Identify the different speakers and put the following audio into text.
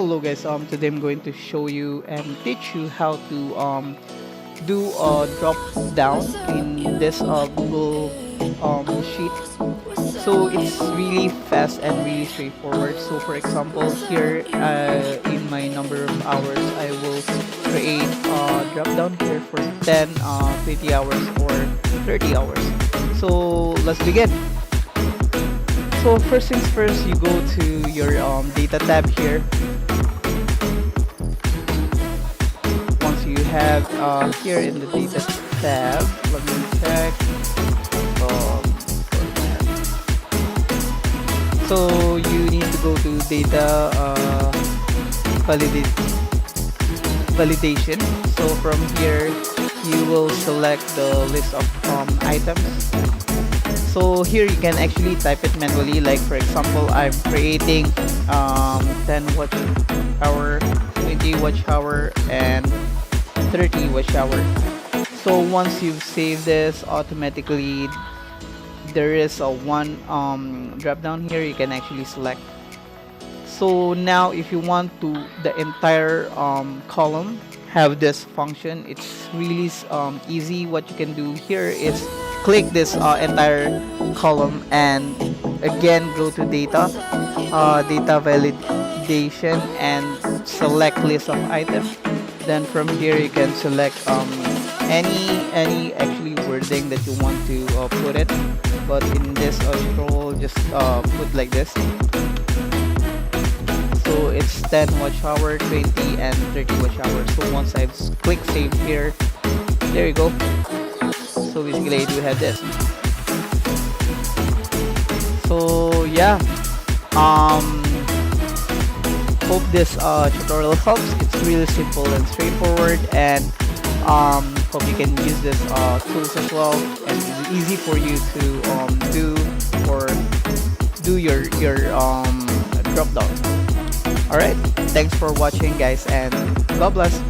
Speaker 1: Hello guys, today I'm going to show you and teach you how to do a drop down in this Google sheet. So it's really fast and really straightforward. So for example, here in my number of hours, I will create a drop down here for 10, 20 hours or 30 hours. So let's begin. So first things first, you go to your data tab here. Once you have here in the data tab, let me check. So you need to go to data validation. So from here, you will select the list of items. So here you can actually type it manually, like for example I'm creating 10 watch hour, 20 watch hour and 30 watch hour. So once you've saved this, automatically there is a one drop down here you can actually select. So now if you want to the entire column have this function, it's really easy. What you can do here is click this entire column and again go to data validation and select list of items. Then from here you can select any actually wording that you want to put it, but in this scroll just put like this. So it's 10 watch hour, 20 and 30 watch hour. So once I've clicked save here, there you go. So basically I do have this. So yeah, hope this tutorial helps. It's really simple and straightforward, and hope you can use this tools as well, and it's easy for you to do your drop down. All right, thanks for watching guys, and God bless.